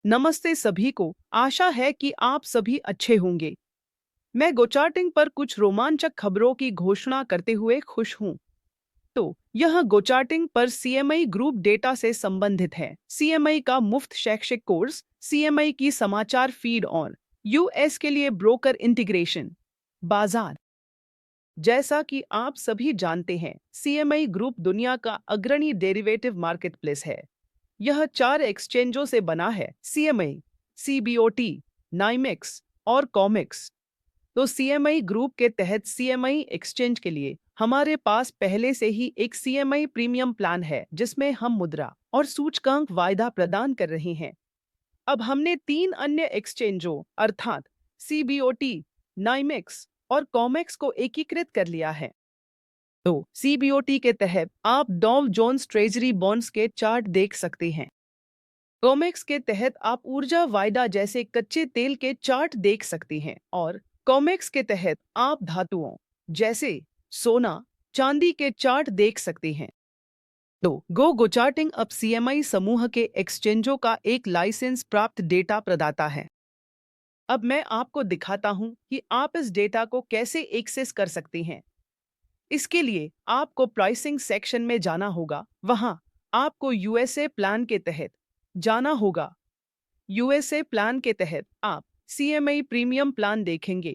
नमस्ते सभी को। आशा है कि आप सभी अच्छे होंगे। मैं गोचार्टिंग पर कुछ रोमांचक खबरों की घोषणा करते हुए खुश हूं। तो यह गोचार्टिंग पर सीएमआई ग्रुप डेटा से संबंधित है। सीएमआई का मुफ्त शैक्षिक कोर्स, सीएमआई की समाचार फीड और यूएस के लिए ब्रोकर इंटीग्रेशन बाजार। जैसा कि आप सभी जानते हैं, सीएमआई ग्रुप दुनिया का अग्रणी डेरिवेटिव मार्केटप्लेस है। यह 4 एक्सचेंजों से बना है: सीएमआई, सीबीओटी, नाइमेक्स और कॉमेक्स। तो सीएमआई ग्रुप के तहत सीएमआई एक्सचेंज के लिए हमारे पास पहले से ही एक सीएमआई प्रीमियम प्लान है, जिसमें हम मुद्रा और सूचकांक वायदा प्रदान कर रहे हैं। अब हमने 3 अन्य एक्सचेंजों अर्थात सीबीओटी, नाइमेक्स और कॉमेक्स को एकीकृत कर लिया है। तो सीबीओटी के तहत आप डॉव जोन्स ट्रेजरी बॉन्ड्स के चार्ट देख सकते हैं। कॉमेक्स के तहत आप ऊर्जा वायदा जैसे कच्चे तेल के चार्ट देख सकते हैं और कॉमेक्स के तहत आप धातुओं जैसे सोना, चांदी के चार्ट देख सकते हैं। तो गोचार्टिंग अब सीएमआई समूह के एक्सचेंजों का एक लाइसेंस प्राप्त डेटा प्रदाता है। अब मैं आपको दिखाता हूं कि आप इस डेटा को कैसे एक्सेस कर सकते हैं। इसके लिए आपको प्राइसिंग सेक्शन में जाना होगा। वहां आपको यूएसए प्लान के तहत जाना होगा। यूएसए प्लान के तहत आप सीएमआई प्रीमियम प्लान देखेंगे।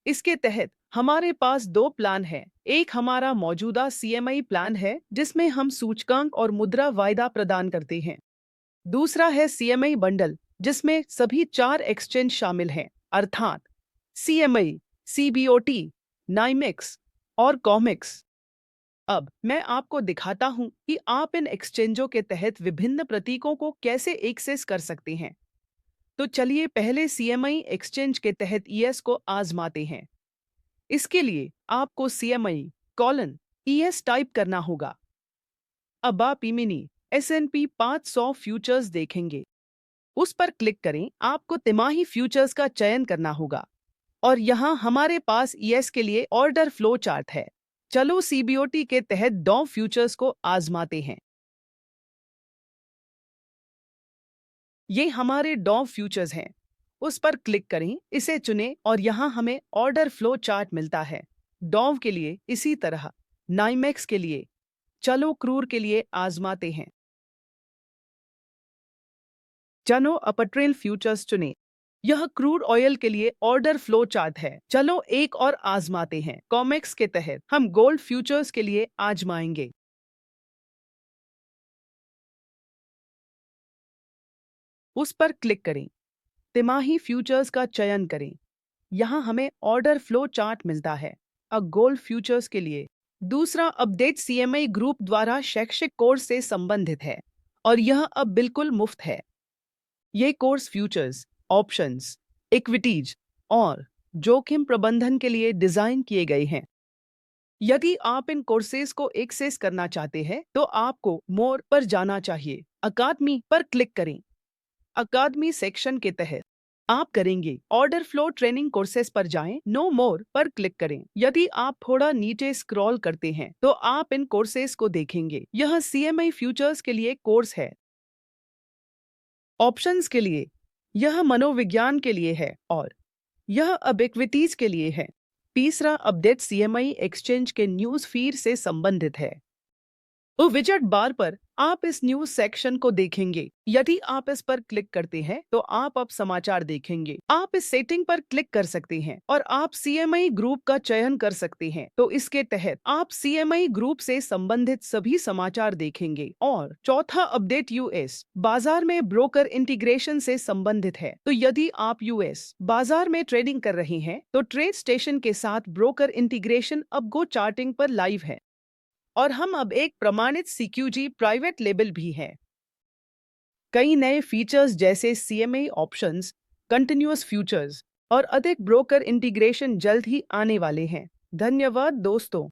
इसके तहत हमारे पास 2 प्लान हैं। एक हमारा मौजूदा सीएमआई प्लान है, जिसमें हम सूचकांक और मुद्रा वायदा प्रदान करते हैं। दूसरा है सीएमआई बंडल, जिसमें सभी 4 एक्सचेंज शामिल हैं, अर्थात सीएमआई, सीबीओटी, नाइमेक्स और कॉमेक्स। अब मैं आपको दिखाता हूं कि आप इन एक्सचेंजों के तहत विभिन्न प्रतीकों को कैसे एक्सेस कर सकते हैं। तो चलिए पहले सीएमआई एक्सचेंज के तहत ईएस को आजमाते हैं। इसके लिए आपको सीएमआई कॉलन ईएस टाइप करना होगा। अब आप इमिनी एसएनपी 500 फ्यूचर्स देखेंगे। उस पर क्लिक करें। आपको तिमाही फ्यूचर्स का चयन करना होगा और यहाँ हमारे पास ईएस के लिए ऑर्डर फ्लो चार्ट है। चलो सीबीओटी के तहत डॉव फ्यूचर्स को आजमाते हैं। ये हमारे डॉव फ्यूचर्स हैं। उस पर क्लिक करें, इसे चुनें और यहाँ हमें ऑर्डर फ्लो चार्ट मिलता है। डॉव के लिए इसी तरह, नाइमेक्स के लिए, चलो क्रूर के लिए आजमाते हैं। चलो अपट्रेल फ्यूचर्स चुनें। यह क्रूड ऑयल के लिए ऑर्डर फ्लो चार्ट है। चलो एक और आजमाते हैं। कॉमेक्स के तहत हम गोल्ड फ्यूचर्स के लिए आजमाएंगे। उस पर क्लिक करें, तिमाही फ्यूचर्स का चयन करें। यहाँ हमें ऑर्डर फ्लो चार्ट मिलता है। अब गोल्ड फ्यूचर्स के लिए दूसरा अपडेट सीएमआई ग्रुप द्वारा शैक्षिक कोर्स से संबंधित है और यह अब बिल्कुल मुफ्त है। ये कोर्स फ्यूचर्स, ऑप्शंस, इक्विटीज और जोखिम प्रबंधन के लिए डिजाइन किए गए हैं। यदि आप इन कोर्सेज को एक्सेस करना चाहते हैं तो आपको मोर पर जाना चाहिए। अकादमी पर क्लिक करें। अकादमी सेक्शन के तहत आप करेंगे ऑर्डर फ्लो ट्रेनिंग कोर्सेज पर जाएं। नो मोर पर क्लिक करें। यदि आप थोड़ा नीचे स्क्रॉल करते हैं तो आप इन कोर्सेज को देखेंगे। यह सीएमआई फ्यूचर्स के लिए कोर्स है। ऑप्शंस के लिए यह मनोविज्ञान के लिए है और यह अब इक्विटीज के लिए है। तीसरा अपडेट सीएमआई एक्सचेंज के न्यूज फीड से संबंधित है। तो विजेट बार पर आप इस न्यूज सेक्शन को देखेंगे। यदि आप इस पर क्लिक करते हैं तो आप अब समाचार देखेंगे। आप इस सेटिंग पर क्लिक कर सकते हैं और आप सीएमआई ग्रुप का चयन कर सकते हैं। तो इसके तहत आप सीएमआई ग्रुप से संबंधित सभी समाचार देखेंगे। और चौथा अपडेट यूएस बाजार में ब्रोकर इंटीग्रेशन से संबंधित है। तो यदि आप यूएस बाजार में ट्रेडिंग कर रहे हैं तो ट्रेड स्टेशन के साथ ब्रोकर इंटीग्रेशन अब गो चार्टिंग पर लाइव है और हम अब एक प्रमाणित सीक्यूजी प्राइवेट लेबल भी है। कई नए फीचर्स जैसे सीएमआई ऑप्शंस, कंटिन्यूअस फ्यूचर्स और अधिक ब्रोकर इंटीग्रेशन जल्द ही आने वाले हैं। धन्यवाद दोस्तों।